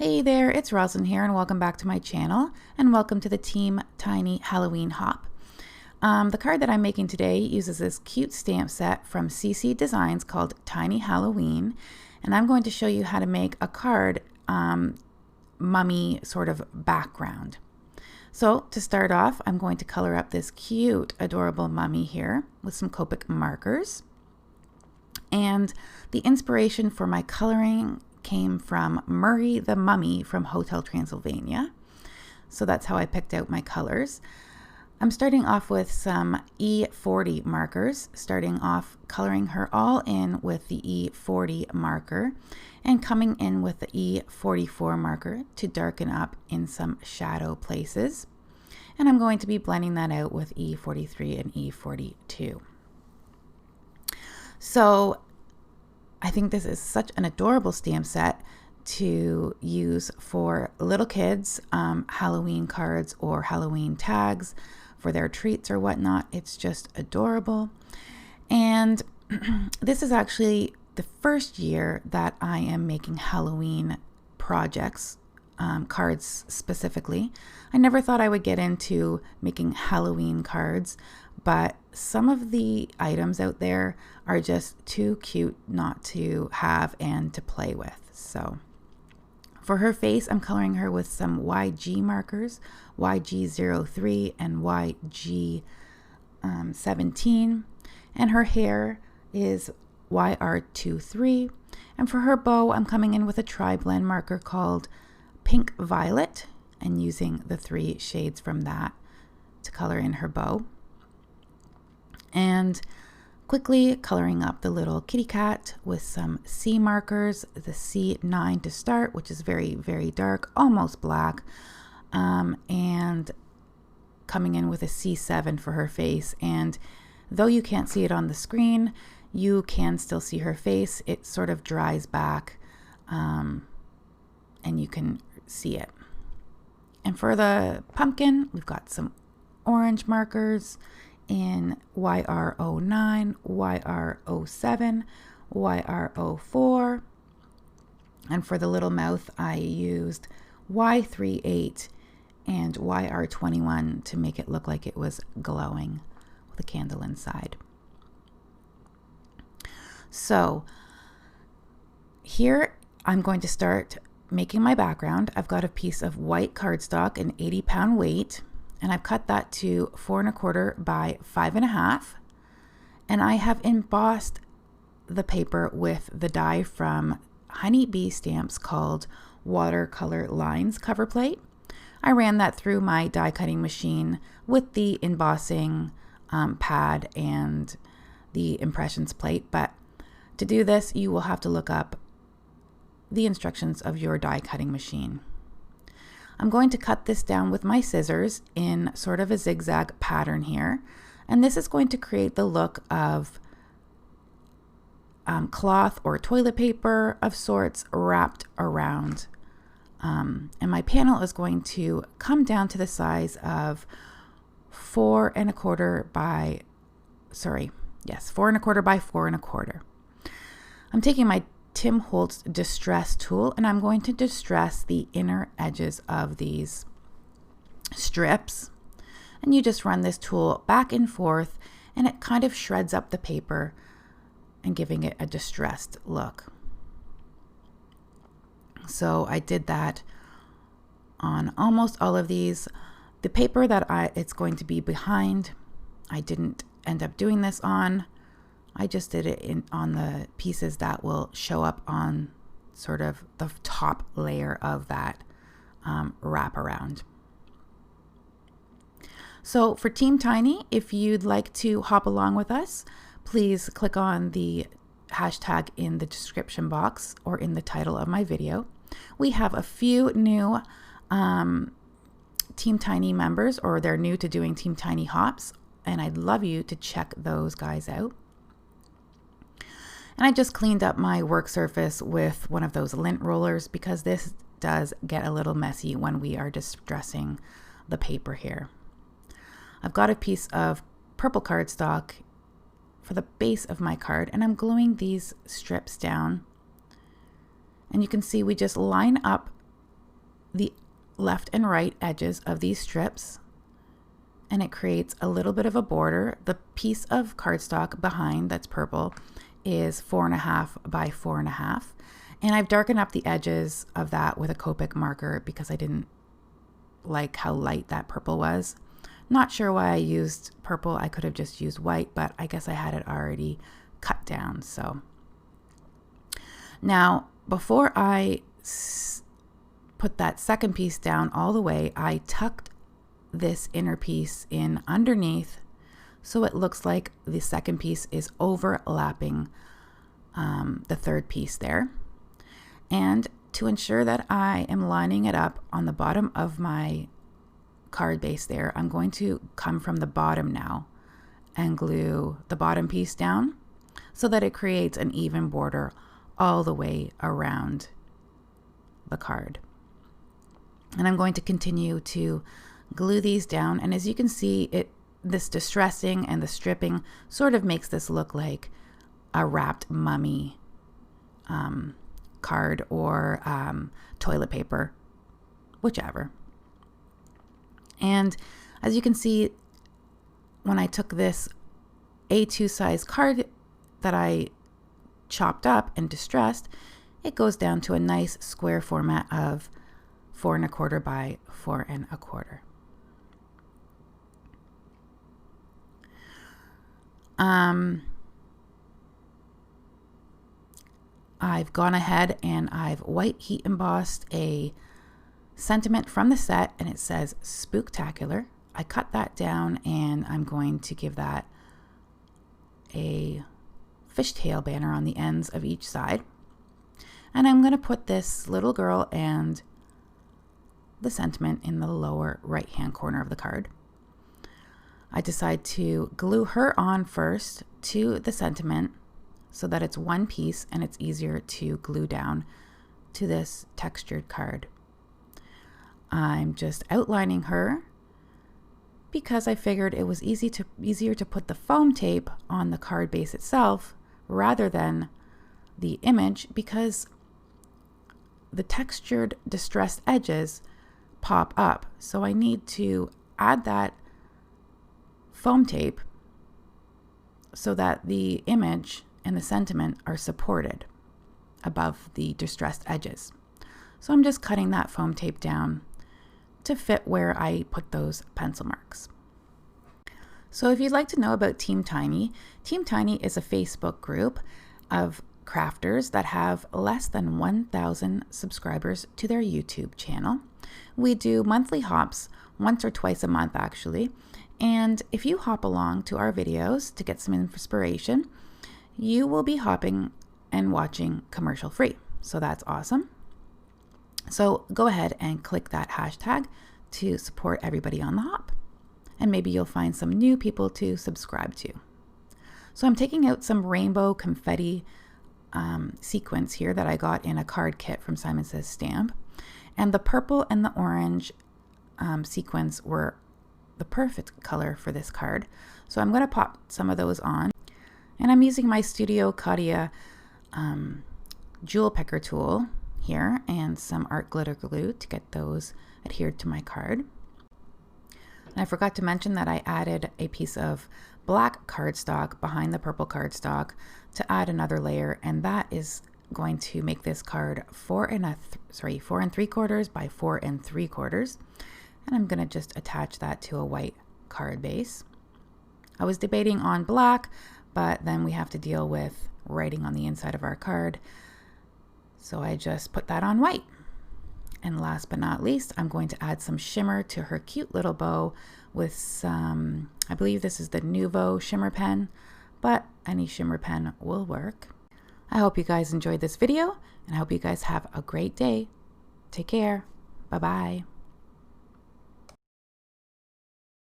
Hey there, it's Roslyn here and welcome back to my channel and welcome to the Team Tiny Halloween Hop. The card that I'm making today uses this cute stamp set from CC Designs called Tiny Halloween, and I'm going to show you how to make a card mummy sort of background. So to start off, I'm going to color up this cute adorable mummy here with some Copic markers. And the inspiration for my coloring came from Murray the Mummy from Hotel Transylvania. So that's how I picked out my colors. I'm starting off with some E40 markers, starting off coloring her all in with the E40 marker and coming in with the E44 marker to darken up in some shadow places. And I'm going to be blending that out with E43 and E42. So I think this is such an adorable stamp set to use for little kids, Halloween cards or Halloween tags for their treats or whatnot. It's just adorable. And this is actually the first year that I am making Halloween projects, cards specifically. I never thought I would get into making Halloween cards, but some of the items out there are just too cute not to have and to play with. So for her face, I'm coloring her with some YG markers, YG03 and YG17. And her hair is YR23. And for her bow, I'm coming in with a tri-blend marker called Pink Violet and using the 3 shades from that to color in her bow. And quickly coloring up the little kitty cat with some C markers, the C9 to start, which is very, very dark, almost black, and coming in with a C7 for her face. And though you can't see it on the screen, you can still see her face. It sort of dries back, and you can see it. And for the pumpkin, we've got some orange markers in YR09, YR07, YR04. And for the little mouth, I used Y38 and YR21 to make it look like it was glowing with a candle inside. So here I'm going to start making my background. I've got a piece of white cardstock, an 80-pound weight, and I've cut that to 4 1/4 by 5 1/2. And I have embossed the paper with the die from Honey Bee Stamps called Watercolor Lines cover plate. I ran that through my die cutting machine with the embossing pad and the impressions plate. But to do this, you will have to look up the instructions of your die cutting machine. I'm going to cut this down with my scissors in sort of a zigzag pattern here. And this is going to create the look of cloth or toilet paper of sorts wrapped around. And my panel is going to come down to the size of 4 1/4 by 4 1/4 by 4 1/4. I'm taking my Tim Holtz Distress tool and I'm going to distress the inner edges of these strips. And you just run this tool back and forth and it kind of shreds up the paper and giving it a distressed look. So I did that on almost all of these. The paper that it's going to be behind, I didn't end up doing this on. I just did it on the pieces that will show up on sort of the top layer of that wraparound. So for Team Tiny, if you'd like to hop along with us, please click on the hashtag in the description box or in the title of my video. We have a few new Team Tiny members, or they're new to doing Team Tiny hops, and I'd love you to check those guys out. And I just cleaned up my work surface with one of those lint rollers because this does get a little messy when we are distressing the paper here. I've got a piece of purple cardstock for the base of my card and I'm gluing these strips down. And you can see we just line up the left and right edges of these strips, and it creates a little bit of a border. The piece of cardstock behind that's purple is 4.5 by 4.5. And I've darkened up the edges of that with a Copic marker because I didn't like how light that purple was. Not sure why I used purple. I could have just used white, but I guess I had it already cut down. So now, before I put that second piece down all the way, I tucked this inner piece in underneath so it looks like the second piece is overlapping the third piece there. And to ensure that I am lining it up on the bottom of my card base there, I'm going to come from the bottom now and glue the bottom piece down so that it creates an even border all the way around the card. And I'm going to continue to glue these down, and as you can see, this distressing and the stripping sort of makes this look like a wrapped mummy card or toilet paper, whichever. And as you can see, when I took this A2 size card that I chopped up and distressed, it goes down to a nice square format of 4.25 by 4.25. I've gone ahead and I've white heat embossed a sentiment from the set, and it says Spooktacular. I cut that down and I'm going to give that a fishtail banner on the ends of each side. And I'm going to put this little girl and the sentiment in the lower right hand corner of the card. I decide to glue her on first to the sentiment so that it's one piece and it's easier to glue down to this textured card. I'm just outlining her because I figured it was easier to put the foam tape on the card base itself rather than the image, because the textured distressed edges pop up. So I need to add that foam tape so that the image and the sentiment are supported above the distressed edges. So I'm just cutting that foam tape down to fit where I put those pencil marks. So if you'd like to know about Team Tiny is a Facebook group of crafters that have less than 1,000 subscribers to their YouTube channel. We do monthly hops, once or twice a month actually, and if you hop along to our videos to get some inspiration, you will be hopping and watching commercial free. So that's awesome. So go ahead and click that hashtag to support everybody on the hop. And maybe you'll find some new people to subscribe to. So I'm taking out some rainbow confetti sequins here that I got in a card kit from Simon Says Stamp. And the purple and the orange sequins were the perfect color for this card. So I'm going to pop some of those on. And I'm using my Studio Caudia jewel picker tool here and some art glitter glue to get those adhered to my card. And I forgot to mention that I added a piece of black cardstock behind the purple cardstock to add another layer, and that is going to make this card 4 3/4 by 4 3/4. And I'm going to just attach that to a white card base. I was debating on black, but then we have to deal with writing on the inside of our card. So I just put that on white. And last but not least, I'm going to add some shimmer to her cute little bow with some, I believe this is the Nuvo shimmer pen, but any shimmer pen will work. I hope you guys enjoyed this video, and I hope you guys have a great day. Take care. Bye-bye.